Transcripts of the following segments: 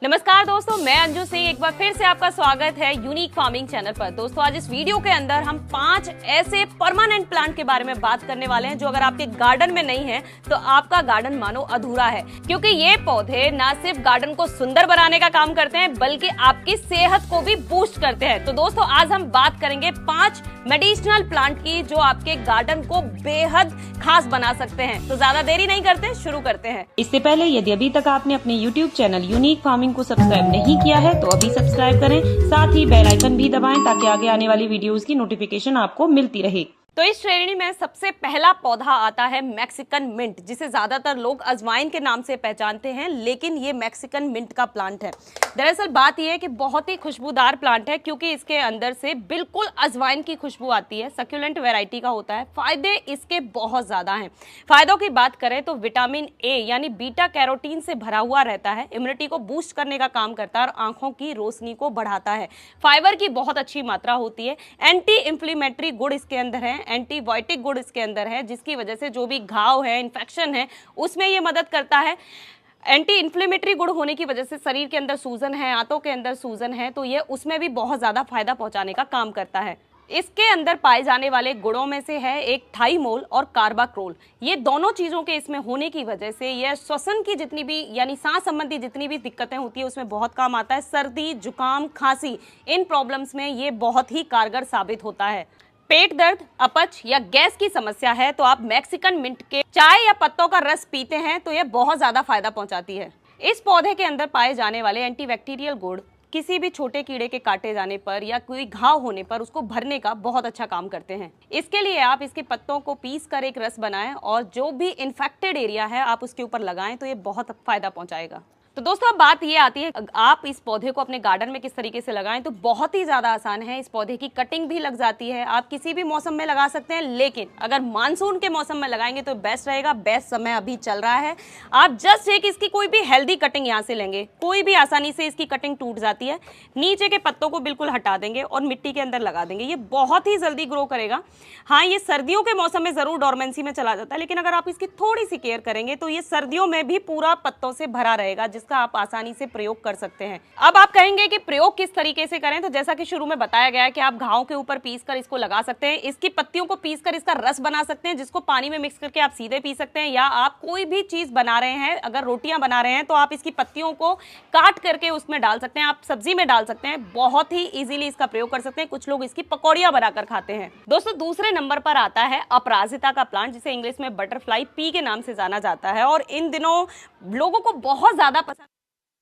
नमस्कार दोस्तों, मैं अंजू सिंह एक बार फिर से आपका स्वागत है यूनिक फार्मिंग चैनल पर। दोस्तों आज इस वीडियो के अंदर हम 5 ऐसे परमानेंट प्लांट के बारे में बात करने वाले हैं जो अगर आपके गार्डन में नहीं है तो आपका गार्डन मानो अधूरा है, क्योंकि ये पौधे ना सिर्फ गार्डन को सुंदर बनाने का काम करते हैं बल्कि आपकी सेहत को भी बूस्ट करते हैं। तो दोस्तों आज हम बात करेंगे 5 मेडिसिनल प्लांट की जो आपके गार्डन को बेहद खास बना सकते हैं। तो ज्यादा देरी नहीं करते, शुरू करते हैं। इससे पहले यदि अभी तक आपने अपने YouTube चैनल यूनिक फार्मिंग को सब्सक्राइब नहीं किया है तो अभी सब्सक्राइब करें, साथ ही बेल आइकन भी दबाएं ताकि आगे आने वाली वीडियोस की नोटिफिकेशन आपको मिलती रहे। तो इस श्रेणी में सबसे पहला पौधा आता है मैक्सिकन मिंट, जिसे ज्यादातर लोग अजवाइन के नाम से पहचानते हैं, लेकिन ये मैक्सिकन मिंट का प्लांट है। दरअसल बात यह है कि बहुत ही खुशबूदार प्लांट है क्योंकि इसके अंदर से बिल्कुल अजवाइन की खुशबू आती है। सक्यूलेंट वैरायटी का होता है। फायदे इसके बहुत ज्यादा हैं। फायदों की बात करें तो विटामिन ए यानी बीटा कैरोटीन से भरा हुआ रहता है, इम्यूनिटी को बूस्ट करने का काम करता है और आंखों की रोशनी को बढ़ाता है। फाइबर की बहुत अच्छी मात्रा होती है। एंटी इंफ्लेमेटरी गुण इसके अंदर है, एंटीबायोटिक गुण इसके अंदर है, जिसकी वजह से जो भी घाव है, इन्फेक्शन है, उसमें ये मदद करता है। एंटी इन्फ्लेमेटरी गुण होने की वजह से शरीर के अंदर सूजन है, आंतों के अंदर सूजन है, तो ये उसमें भी बहुत ज्यादा फायदा पहुंचाने का काम करता है। इसके अंदर पाए जाने वाले गुणों में से है एक थाइमोल और कार्बाक्रोल। ये दोनों चीजों के इसमें होने की वजह से यह श्वसन की जितनी भी यानी सांस संबंधी जितनी भी दिक्कतें होती है उसमें बहुत काम आता है। सर्दी, जुकाम, खांसी, इन प्रॉब्लम्स में ये बहुत ही कारगर साबित होता है। पेट दर्द, अपच या गैस की समस्या है तो आप मैक्सिकन मिंट के चाय या पत्तों का रस पीते हैं तो यह बहुत ज्यादा फायदा पहुंचाती है। इस पौधे के अंदर पाए जाने वाले एंटीबैक्टीरियल गुण किसी भी छोटे कीड़े के काटे जाने पर या कोई घाव होने पर उसको भरने का बहुत अच्छा काम करते हैं। इसके लिए आप इसके पत्तों को पीस कर एक रस बनाएं और जो भी इन्फेक्टेड एरिया है आप उसके ऊपर लगाएं तो ये बहुत फायदा पहुंचाएगा। तो दोस्तों अब बात ये आती है आप इस पौधे को अपने गार्डन में किस तरीके से लगाएं। तो बहुत ही ज्यादा आसान है। इस पौधे की कटिंग भी लग जाती है। आप किसी भी मौसम में लगा सकते हैं, लेकिन अगर मानसून के मौसम में लगाएंगे तो बेस्ट रहेगा। बेस्ट समय अभी चल रहा है। आप जस्ट एक इसकी कोई भी हेल्दी कटिंग यहाँ से लेंगे, कोई भी आसानी से इसकी कटिंग टूट जाती है, नीचे के पत्तों को बिल्कुल हटा देंगे और मिट्टी के अंदर लगा देंगे। ये बहुत ही जल्दी ग्रो करेगा। हाँ, ये सर्दियों के मौसम में जरूर डोरमेंसी में चला जाता है, लेकिन अगर आप इसकी थोड़ी सी केयर करेंगे तो ये सर्दियों में भी पूरा पत्तों से भरा रहेगा, जिसका आप आसानी से प्रयोग कर सकते हैं। अब आप कहेंगे कि प्रयोग किस तरीके से करें, तो जैसा कि शुरू में बताया गया है कि आप घाव के ऊपर पीसकर इसको लगा सकते हैं। इसकी पत्तियों को पीसकर इसका रस बना सकते हैं, जिसको पानी में मिक्स करके आप सीधे पी सकते हैं, या आप कोई भी चीज बना रहे हैं, अगर रोटियां बना रहे हैं तो आप इसकी पत्तियों को काट करके उसमें डाल सकते हैं, आप सब्जी में डाल सकते हैं। बहुत ही इजीली इसका प्रयोग कर सकते हैं। कुछ लोग इसकी पकौड़ियां बनाकर खाते हैं। दोस्तों दूसरे नंबर पर आता है अपराजिता का प्लांट, जिसे इंग्लिश में बटरफ्लाई पी के नाम से जाना जाता है और इन दिनों लोगों को बहुत ज्यादा पसंद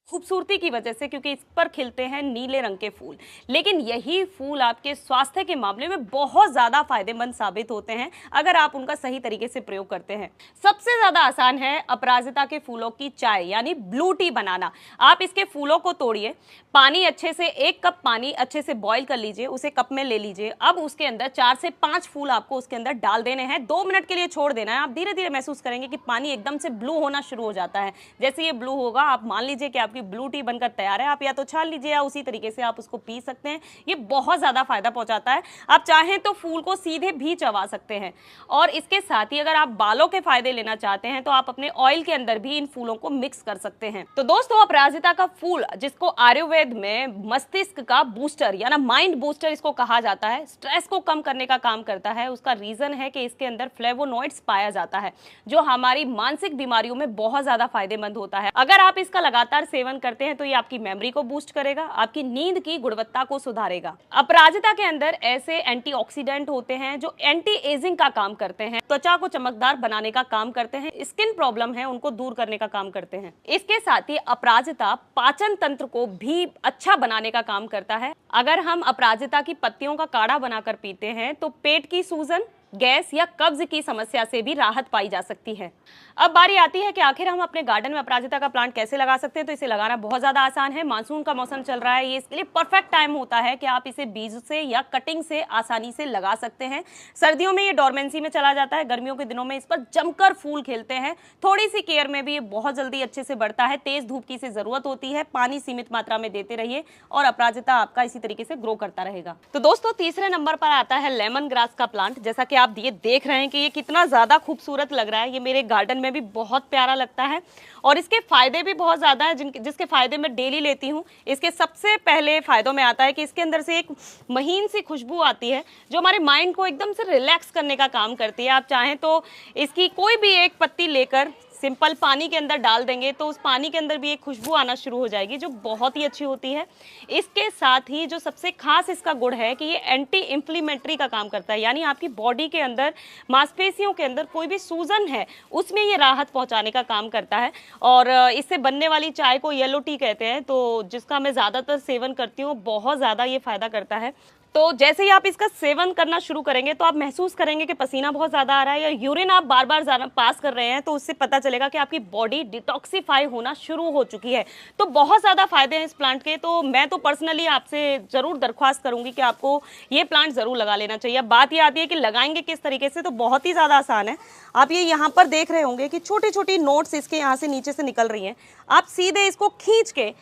खूबसूरती की वजह से, क्योंकि इस पर खिलते हैं नीले रंग के फूल। लेकिन यही फूल आपके स्वास्थ्य के मामले में बहुत ज्यादा फायदेमंद साबित होते हैं अगर आप उनका सही तरीके से प्रयोग करते हैं। सबसे ज्यादा आसान है अपराजिता के फूलों की चाय यानी ब्लू टी बनाना। आप इसके फूलों को तोड़िए, पानी अच्छे से 1 कप पानी अच्छे से बॉईल कर लीजिए, उसे कप में ले लीजिए। अब उसके अंदर 4 से 5 फूल आपको उसके अंदर डाल देने हैं। 2 मिनट के लिए छोड़ देना है। आप धीरे धीरे महसूस करेंगे कि पानी एकदम से ब्लू होना शुरू हो जाता है। जैसे ये ब्लू होगा, आप मान लीजिए कि आपकी ब्लू टी बनकर तैयार है। आप या तो छान लीजिए या उसी तरीके से आप उसको पी सकते हैं। ये बहुत ज्यादा फायदा पहुंचाता है। आप चाहें तो फूल को सीधे भी चबा सकते हैं। और इसके साथ ही अगर आप बालों के फायदे लेना चाहते हैं तो आप अपने ऑयल के अंदर भी इन फूलों को मिक्स कर सकते हैं। तो दोस्तों अपराजिता का फूल, जिसको आयुर्वेद में मस्तिष्क का बूस्टर यानी माइंड बूस्टर इसको कहा जाता है, स्ट्रेस को कम करने का काम करता है। उसका रीजन है कि इसके अंदर फ्लेवोनॉइड्स पाया जाता है, जो हमारी मानसिक बीमारियों में बहुत ज्यादा फायदेमंद होता है। अगर आप इसका लगातार सेवन करते हैं तो ये आपकी मेमोरी को बूस्ट करेगा, आपकी नींद की गुणवत्ता को सुधारेगा। अपराजिता के अंदर ऐसे एंटीऑक्सीडेंट होते हैं जो एंटी एजिंग का काम करते हैं, त्वचा को चमकदार बनाने का काम करते हैं, स्किन प्रॉब्लम है उनको दूर करने का काम करते हैं। इसके साथ ही अपराजिता पाचन तंत्र को भी अच्छा बनाने का काम करता है। अगर हम अपराजिता की पत्तियों का काढ़ा बनाकर पीते हैं तो पेट की सूजन, गैस या कब्ज की समस्या से भी राहत पाई जा सकती है। अब बारी आती है कि आखिर हम अपने गार्डन में अपराजिता का प्लांट कैसे लगा सकते हैं। तो इसे लगाना बहुत ज्यादा आसान है। मानसून का मौसम चल रहा है, ये इसके लिए परफेक्ट टाइम होता है कि आप इसे बीज से या कटिंग से आसानी से लगा सकते हैं। सर्दियों में ये डोरमेंसी में चला जाता है, गर्मियों के दिनों में इस पर जमकर फूल खिलते हैं। थोड़ी सी केयर में भी ये बहुत जल्दी अच्छे से बढ़ता है। तेज धूप की इसे जरूरत होती है। पानी सीमित मात्रा में देते रहिए और अपराजिता आपका इसी तरीके से ग्रो करता रहेगा। तो दोस्तों तीसरे नंबर पर आता है लेमन ग्रास का प्लांट। जैसा कि आप ये देख रहे हैं कि ये कितना ज़्यादा खूबसूरत लग रहा है। ये मेरे गार्डन में भी बहुत प्यारा लगता है और इसके फ़ायदे भी बहुत ज़्यादा हैं, जिसके फ़ायदे मैं डेली लेती हूँ। इसके सबसे पहले फ़ायदों में आता है कि इसके अंदर से एक महीन सी खुशबू आती है जो हमारे माइंड को एकदम से रिलैक्स करने का काम करती है। आप चाहें तो इसकी कोई भी एक पत्ती लेकर सिंपल पानी के अंदर डाल देंगे तो उस पानी के अंदर भी एक खुशबू आना शुरू हो जाएगी जो बहुत ही अच्छी होती है। इसके साथ ही जो सबसे खास इसका गुण है कि ये एंटी इन्फ्लेमेटरी का काम करता है, यानी आपकी बॉडी के अंदर मांसपेशियों के अंदर कोई भी सूजन है उसमें ये राहत पहुंचाने का काम करता है। और इससे बनने वाली चाय को येलो टी कहते हैं, तो जिसका मैं ज़्यादातर सेवन करती हूँ, बहुत ज़्यादा ये फ़ायदा करता है। तो जैसे ही आप इसका सेवन करना शुरू करेंगे तो आप महसूस करेंगे कि पसीना बहुत ज़्यादा आ रहा है या यूरिन आप बार बार पास कर रहे हैं, तो उससे पता चलेगा कि आपकी बॉडी डिटॉक्सिफाई होना शुरू हो चुकी है। तो बहुत ज़्यादा फायदे हैं इस प्लांट के। तो मैं तो पर्सनली आपसे ज़रूर दरख्वास्त करूंगी कि आपको ये प्लांट ज़रूर लगा लेना चाहिए। अब बात ये आती है कि लगाएंगे किस तरीके से, तो बहुत ही ज़्यादा आसान है। आप ये यहाँ पर देख रहे होंगे कि छोटी छोटी नोट्स इसके यहाँ से नीचे से निकल रही हैं। आप सीधे इसको खींच के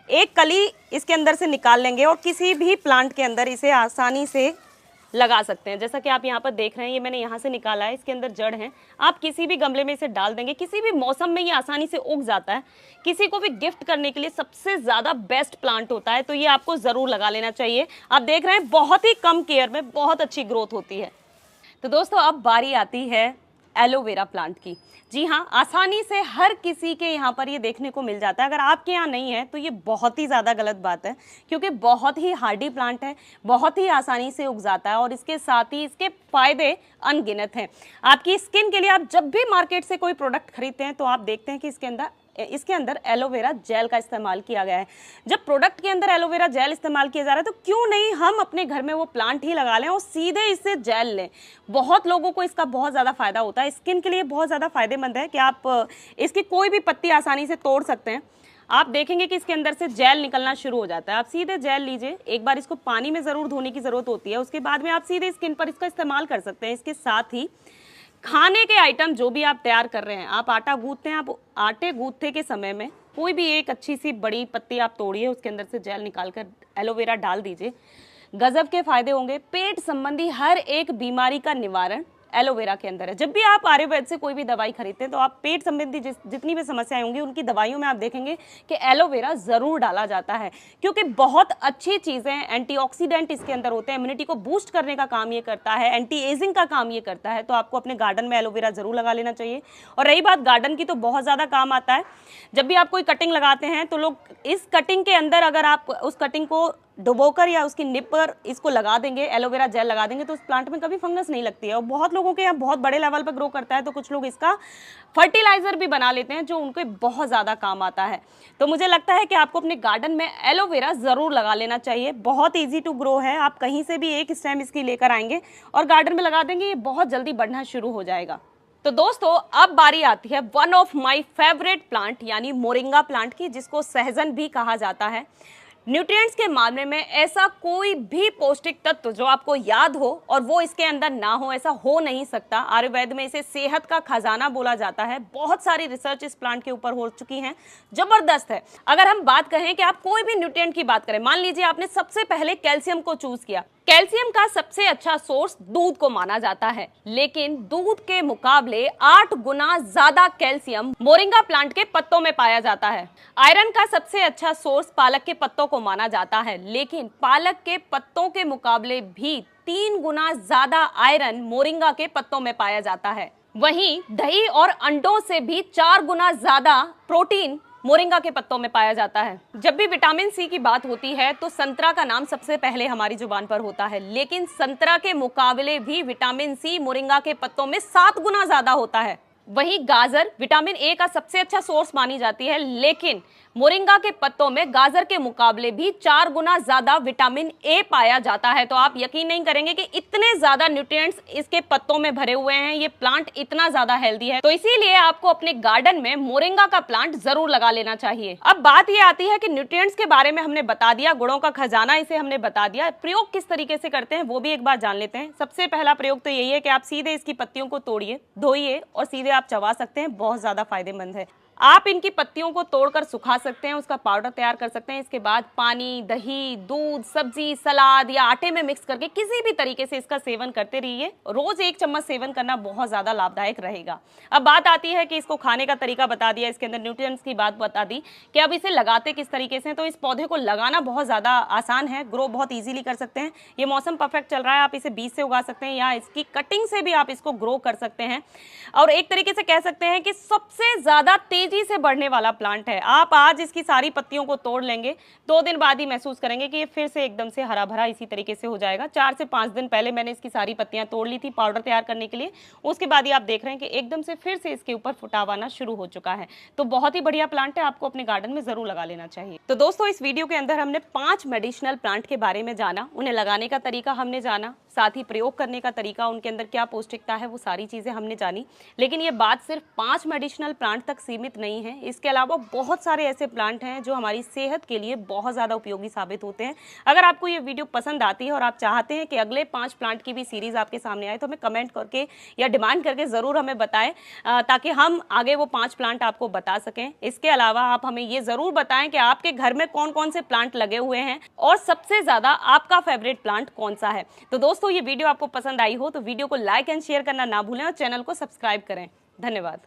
एक कली इसके अंदर से निकाल लेंगे और किसी भी प्लांट के अंदर इसे आसानी से लगा सकते हैं। जैसा कि आप यहाँ पर देख रहे हैं, ये मैंने यहाँ से निकाला है, इसके अंदर जड़ हैं। आप किसी भी गमले में इसे डाल देंगे, किसी भी मौसम में ये आसानी से उग जाता है। किसी को भी गिफ्ट करने के लिए सबसे ज़्यादा बेस्ट प्लांट होता है, तो ये आपको ज़रूर लगा लेना चाहिए। आप देख रहे हैं बहुत ही कम केयर में बहुत अच्छी ग्रोथ होती है। तो दोस्तों अब बारी आती है एलोवेरा प्लांट की। जी हाँ, आसानी से हर किसी के यहाँ पर ये देखने को मिल जाता है। अगर आपके यहाँ नहीं है तो ये बहुत ही ज़्यादा गलत बात है, क्योंकि बहुत ही हार्डी प्लांट है, बहुत ही आसानी से उग जाता है और इसके साथ ही इसके फ़ायदे अनगिनत हैं। आपकी स्किन के लिए आप जब भी मार्केट से कोई प्रोडक्ट खरीदते हैं तो आप देखते हैं कि इसके अंदर एलोवेरा जेल का इस्तेमाल किया गया है। जब प्रोडक्ट के अंदर एलोवेरा जेल इस्तेमाल किया जा रहा है तो क्यों नहीं हम अपने घर में वो प्लांट ही लगा लें और सीधे इससे जेल लें। बहुत लोगों को इसका बहुत ज़्यादा फायदा होता है, स्किन के लिए बहुत ज़्यादा फायदेमंद है कि आप इसकी कोई भी पत्ती आसानी से तोड़ सकते हैं। आप देखेंगे कि इसके अंदर से जेल निकलना शुरू हो जाता है। आप सीधे जेल लीजिए, एक बार इसको पानी में ज़रूर धोने की ज़रूरत होती है, उसके बाद में आप सीधे स्किन पर इसका इस्तेमाल कर सकते हैं। इसके साथ ही खाने के आइटम जो भी आप तैयार कर रहे हैं, आप आटा गूंथते हैं, आप आटे गूंथते के समय में कोई भी एक अच्छी सी बड़ी पत्ती आप तोड़िए, उसके अंदर से जेल निकालकर एलोवेरा डाल दीजिए। गजब के फायदे होंगे। पेट संबंधी हर एक बीमारी का निवारण एलोवेरा के अंदर है। जब भी आप आयुर्वेद से कोई भी दवाई खरीदते हैं तो आप पेट संबंधी जितनी भी समस्याएं होंगी उनकी दवाइयों में आप देखेंगे कि एलोवेरा ज़रूर डाला जाता है, क्योंकि बहुत अच्छी चीज़ें, एंटीऑक्सीडेंट इसके अंदर होते हैं, इम्यूनिटी को बूस्ट करने का काम ये करता है, एंटी एजिंग का काम ये करता है। तो आपको अपने गार्डन में एलोवेरा ज़रूर लगा लेना चाहिए। और रही बात गार्डन की, तो बहुत ज़्यादा काम आता है। जब भी आप कोई कटिंग लगाते हैं तो लोग इस कटिंग के अंदर अगर आप उस कटिंग को डुबोकर या उसकी निप पर इसको लगा देंगे, एलोवेरा जेल लगा देंगे, तो उस प्लांट में कभी फंगस नहीं लगती है। और बहुत लोगों के यहाँ बहुत बड़े लेवल पर ग्रो करता है, तो कुछ लोग इसका फर्टिलाइजर भी बना लेते हैं जो उनको बहुत ज़्यादा काम आता है। तो मुझे लगता है कि आपको अपने गार्डन में एलोवेरा ज़रूर लगा लेना चाहिए। बहुत ईजी टू ग्रो है। आप कहीं से भी एक स्टेम इसकी लेकर आएंगे और गार्डन में लगा देंगे, ये बहुत जल्दी बढ़ना शुरू हो जाएगा। तो दोस्तों अब बारी आती है one of my favourite plant यानी मोरिंगा प्लांट की, जिसको सहजन भी कहा जाता है। न्यूट्रिएंट्स के मामले में ऐसा कोई भी पौष्टिक तत्व जो आपको याद हो और वो इसके अंदर ना हो, ऐसा हो नहीं सकता। आयुर्वेद में इसे सेहत का खजाना बोला जाता है। बहुत सारी रिसर्च इस प्लांट के ऊपर हो चुकी हैं, जबरदस्त है। अगर हम बात करें कि आप कोई भी न्यूट्रिएंट की बात करें, मान लीजिए आपने सबसे पहले कैल्शियम को चूज किया। कैल्शियम का सबसे अच्छा सोर्स दूध को माना जाता है, लेकिन दूध के मुकाबले 8 गुना ज्यादा कैल्शियम मोरिंगा प्लांट के पत्तों में पाया जाता है। आयरन का सबसे अच्छा सोर्स पालक के पत्तों को माना जाता है, लेकिन पालक के पत्तों के मुकाबले भी 3 गुना ज्यादा आयरन मोरिंगा के पत्तों में पाया जाता है। वहीं दही और अंडों से भी 4 गुना ज्यादा प्रोटीन मोरिंगा के पत्तों में पाया जाता है। जब भी विटामिन सी की बात होती है तो संतरा का नाम सबसे पहले हमारी जुबान पर होता है, लेकिन संतरा के मुकाबले भी विटामिन सी मोरिंगा के पत्तों में 7 गुना ज्यादा होता है। वहीं गाजर विटामिन ए का सबसे अच्छा सोर्स मानी जाती है, लेकिन मोरिंगा के पत्तों में गाजर के मुकाबले भी 4 गुना ज्यादा विटामिन ए पाया जाता है। तो आप यकीन नहीं करेंगे कि इतने ज्यादा न्यूट्रिएंट्स इसके पत्तों में भरे हुए हैं। ये प्लांट इतना ज्यादा हेल्दी है, तो इसीलिए आपको अपने गार्डन में मोरिंगा का प्लांट जरूर लगा लेना चाहिए। अब बात ये आती है कि न्यूट्रिएंट्स के बारे में हमने बता दिया, गुणों का खजाना इसे हमने बता दिया, प्रयोग किस तरीके से करते हैं वो भी एक बार जान लेते हैं। सबसे पहला प्रयोग तो यही है कि आप सीधे इसकी पत्तियों को तोड़िए, धोइए और सीधे आप चबा सकते हैं। बहुत ज्यादा फायदेमंद है। आप इनकी पत्तियों को तोड़कर सुखा सकते हैं, उसका पाउडर तैयार कर सकते हैं। इसके बाद पानी, दही, दूध, सब्जी, सलाद या आटे में मिक्स करके किसी भी तरीके से इसका सेवन करते रहिए। रोज 1 चम्मच सेवन करना बहुत ज्यादा लाभदायक रहेगा। अब बात आती है कि इसको खाने का तरीका बता दिया, इसके अंदर न्यूट्रिएंट्स की बात बता दी कि अब इसे लगाते किस तरीके से। तो इस पौधे को लगाना बहुत ज्यादा आसान है, ग्रो बहुत ईजिली कर सकते हैं। ये मौसम परफेक्ट चल रहा है, आप इसे बीज से उगा सकते हैं या इसकी कटिंग से भी आप इसको ग्रो कर सकते हैं। और एक तरीके से कह सकते हैं कि सबसे ज्यादा तेजी से बढ़ने वाला प्लांट है। आप आज इसकी सारी पत्तियों को तोड़ लेंगे, 2 दिन बाद ही महसूस करेंगे कि ये फिर से एकदम से हरा भरा इसी तरीके से हो जाएगा। 4 से 5 दिन पहले मैंने इसकी सारी पत्तियां तोड़ ली थी पाउडर तैयार करने के लिए, उसके बाद ही आप देख रहे हैं कि एकदम से फिर से इसके ऊपर फुटाव आना शुरू हो चुका है। तो बहुत ही बढ़िया प्लांट है, आपको अपने गार्डन में जरूर लगा लेना चाहिए। तो दोस्तों, इस वीडियो के अंदर हमने 5 मेडिसिनल प्लांट के बारे में जाना, उन्हें लगाने का तरीका हमने जाना, साथ ही प्रयोग करने का तरीका, उनके अंदर क्या पौष्टिकता है, वो सारी चीजें हमने जानी। लेकिन ये बात सिर्फ 5 मेडिसिनल प्लांट तक सीमित नहीं है, इसके अलावा बहुत सारे ऐसे प्लांट हैं जो हमारी सेहत के लिए बहुत ज़्यादा उपयोगी साबित होते हैं। अगर आपको ये वीडियो पसंद आती है और आप चाहते हैं कि अगले 5 प्लांट की भी सीरीज़ आपके सामने आए, तो हमें कमेंट करके या डिमांड करके ज़रूर हमें बताएं, ताकि हम आगे वो 5 प्लांट आपको बता सकें। इसके अलावा आप हमें ये ज़रूर बताएं कि आपके घर में कौन कौन से प्लांट लगे हुए हैं और सबसे ज़्यादा आपका फेवरेट प्लांट कौन सा है। तो दोस्तों, ये वीडियो आपको पसंद आई हो तो वीडियो को लाइक एंड शेयर करना ना भूलें और चैनल को सब्सक्राइब करें। धन्यवाद।